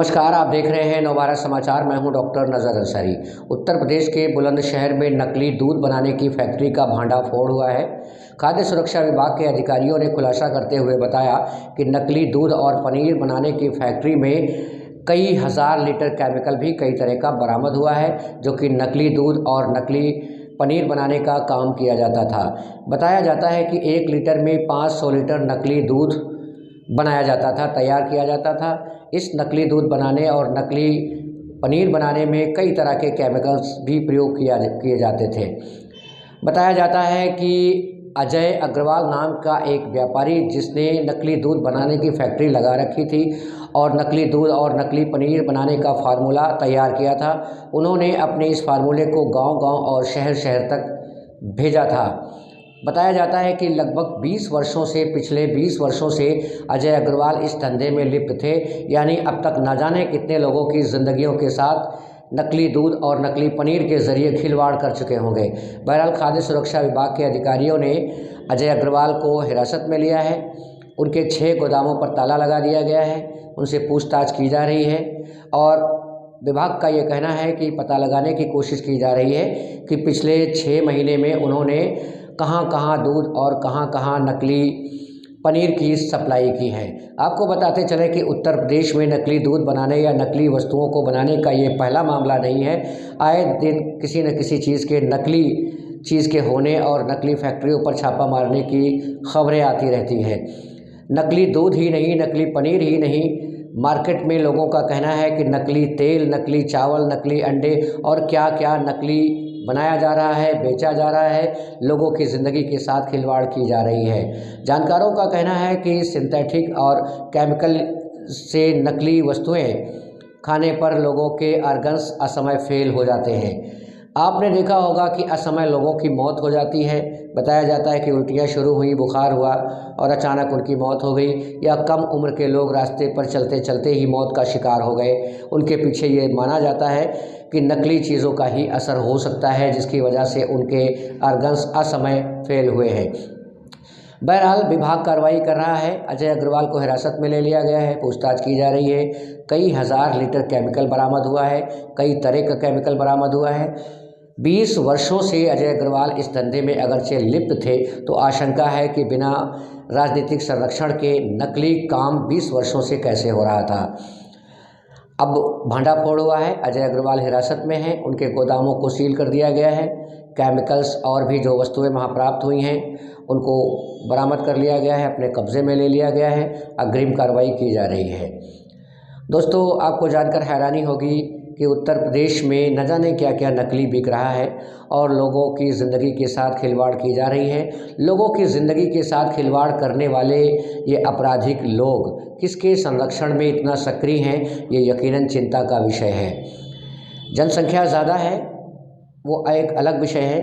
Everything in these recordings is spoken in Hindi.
नमस्कार, आप देख रहे हैं नवभारत समाचार। मैं हूं डॉक्टर नज़र अंसारी। उत्तर प्रदेश के बुलंदशहर में नकली दूध बनाने की फैक्ट्री का भांडाफोड़ हुआ है। खाद्य सुरक्षा विभाग के अधिकारियों ने खुलासा करते हुए बताया कि नकली दूध और पनीर बनाने की फैक्ट्री में कई हज़ार लीटर केमिकल भी कई तरह का बरामद हुआ है, जो कि नकली दूध और नकली पनीर बनाने का काम किया जाता था। बताया जाता है कि 1 लीटर में 500 लीटर नकली दूध बनाया जाता था, तैयार किया जाता था। इस नकली दूध बनाने और नकली पनीर बनाने में कई तरह के केमिकल्स भी प्रयोग किए जाते थे। बताया जाता है कि अजय अग्रवाल नाम का एक व्यापारी, जिसने नकली दूध बनाने की फैक्ट्री लगा रखी थी और नकली दूध और नकली पनीर बनाने का फार्मूला तैयार किया था, उन्होंने अपने इस फार्मूले को गांव-गांव और शहर-शहर तक भेजा था। बताया जाता है कि लगभग 20 वर्षों से पिछले 20 वर्षों से अजय अग्रवाल इस धंधे में लिप्त थे। यानी अब तक न जाने कितने लोगों की ज़िंदगियों के साथ नकली दूध और नकली पनीर के ज़रिए खिलवाड़ कर चुके होंगे। बहरहाल खाद्य सुरक्षा विभाग के अधिकारियों ने अजय अग्रवाल को हिरासत में लिया है। उनके 6 गोदामों पर ताला लगा दिया गया है। उनसे पूछताछ की जा रही है और विभाग का ये कहना है कि पता लगाने की कोशिश की जा रही है कि पिछले 6 महीने में उन्होंने कहाँ-कहाँ दूध और कहाँ-कहाँ नकली पनीर की सप्लाई की है। आपको बताते चलें कि उत्तर प्रदेश में नकली दूध बनाने या नकली वस्तुओं को बनाने का ये पहला मामला नहीं है। आए दिन किसी न किसी चीज़ के नकली चीज़ के होने और नकली फैक्ट्रियों पर छापा मारने की खबरें आती रहती हैं। नकली दूध ही नहीं, नकली पनीर ही नहीं, मार्केट में लोगों का कहना है कि नकली तेल, नकली चावल, नकली अंडे और क्या-क्या नकली बनाया जा रहा है, बेचा जा रहा है। लोगों की ज़िंदगी के साथ खिलवाड़ की जा रही है। जानकारों का कहना है कि सिंथेटिक और केमिकल से नकली वस्तुएं खाने पर लोगों के ऑर्गन्स असमय फेल हो जाते हैं। आपने देखा होगा कि असमय लोगों की मौत हो जाती है। बताया जाता है कि उल्टियाँ शुरू हुई, बुखार हुआ और अचानक उनकी मौत हो गई, या कम उम्र के लोग रास्ते पर चलते चलते ही मौत का शिकार हो गए। उनके पीछे ये माना जाता है कि नकली चीज़ों का ही असर हो सकता है, जिसकी वजह से उनके ऑर्गन्स असमय फेल हुए हैं। बहरहाल विभाग कार्रवाई कर रहा है। अजय अग्रवाल को हिरासत में ले लिया गया है, पूछताछ की जा रही है। कई हज़ार लीटर केमिकल बरामद हुआ है, कई तरह का केमिकल बरामद हुआ है। 20 वर्षों से अजय अग्रवाल इस धंधे में अगरचे लिप्त थे, तो आशंका है कि बिना राजनीतिक संरक्षण के नकली काम 20 वर्षों से कैसे हो रहा था। अब भांडाफोड़ हुआ है, अजय अग्रवाल हिरासत में हैं, उनके गोदामों को सील कर दिया गया है। केमिकल्स और भी जो वस्तुएं वहां प्राप्त हुई हैं उनको बरामद कर लिया गया है, अपने कब्जे में ले लिया गया है। अग्रिम कार्रवाई की जा रही है। दोस्तों, आपको जानकर हैरानी होगी कि उत्तर प्रदेश में न जाने क्या क्या नकली बिक रहा है और लोगों की ज़िंदगी के साथ खिलवाड़ की जा रही है। लोगों की ज़िंदगी के साथ खिलवाड़ करने वाले ये आपराधिक लोग किसके संरक्षण में इतना सक्रिय हैं, ये यकीनन चिंता का विषय है। जनसंख्या ज़्यादा है वो एक अलग विषय है,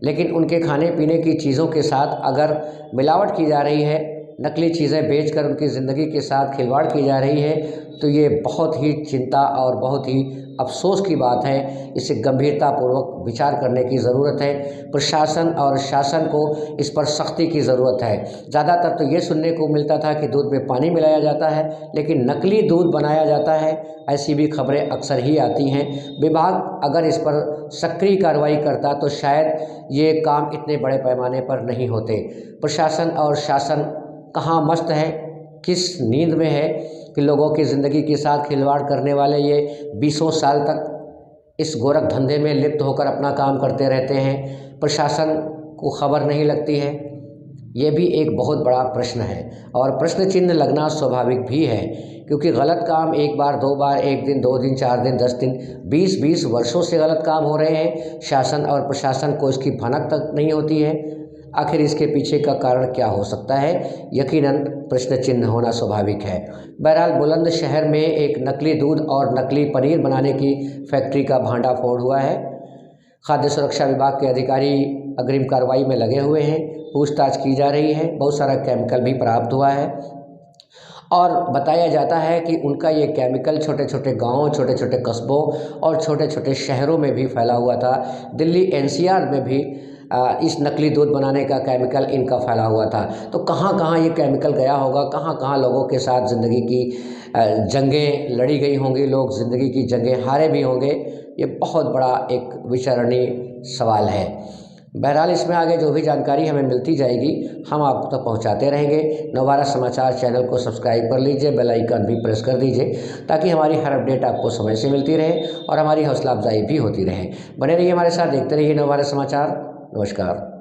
लेकिन उनके खाने पीने की चीज़ों के साथ अगर मिलावट की जा रही है, नकली चीज़ें बेचकर उनकी ज़िंदगी के साथ खिलवाड़ की जा रही है, तो ये बहुत ही चिंता और बहुत ही अफसोस की बात है। इसे गंभीरतापूर्वक विचार करने की ज़रूरत है। प्रशासन और शासन को इस पर सख्ती की ज़रूरत है। ज़्यादातर तो ये सुनने को मिलता था कि दूध में पानी मिलाया जाता है, लेकिन नकली दूध बनाया जाता है, ऐसी भी खबरें अक्सर ही आती हैं। विभाग अगर इस पर सक्रिय कार्रवाई करता तो शायद ये काम इतने बड़े पैमाने पर नहीं होते। प्रशासन और शासन कहाँ मस्त है, किस नींद में है कि लोगों की ज़िंदगी के साथ खिलवाड़ करने वाले ये 20 साल तक इस गोरख धंधे में लिप्त होकर अपना काम करते रहते हैं। प्रशासन को खबर नहीं लगती है। ये भी एक बहुत बड़ा प्रश्न है और प्रश्न चिन्ह लगना स्वाभाविक भी है, क्योंकि गलत काम एक बार, 2 बार, 1 दिन, 2 दिन, 4 दिन, 10 दिन, 20-20 वर्षों से गलत काम हो रहे हैं। शासन और प्रशासन को इसकी भनक तक नहीं होती है। आखिर इसके पीछे का कारण क्या हो सकता है? यकीनन प्रश्न चिन्ह होना स्वाभाविक है। बहरहाल बुलंदशहर में एक नकली दूध और नकली पनीर बनाने की फैक्ट्री का भांडाफोड़ हुआ है। खाद्य सुरक्षा विभाग के अधिकारी अग्रिम कार्रवाई में लगे हुए हैं, पूछताछ की जा रही है। बहुत सारा केमिकल भी प्राप्त हुआ है और बताया जाता है कि उनका ये केमिकल छोटे छोटे गाँव, छोटे छोटे कस्बों और छोटे छोटे शहरों में भी फैला हुआ था। दिल्ली NCR में भी इस नकली दूध बनाने का केमिकल इनका फैला हुआ था। तो कहाँ कहाँ ये केमिकल गया होगा, कहाँ कहाँ लोगों के साथ ज़िंदगी की जंगें लड़ी गई होंगी, लोग ज़िंदगी की जंगें हारे भी होंगे, ये बहुत बड़ा एक विचारणीय सवाल है। बहरहाल इसमें आगे जो भी जानकारी हमें मिलती जाएगी हम आप तक पहुंचाते रहेंगे। नवभारत समाचार चैनल को सब्सक्राइब कर लीजिए, बेल आइकन भी प्रेस कर दीजिए ताकि हमारी हर अपडेट आपको समय से मिलती रहे और हमारी हौसला अफजाई भी होती रहे। बने रहिए हमारे साथ, देखते रहिए नवभारत समाचार। नमस्कार।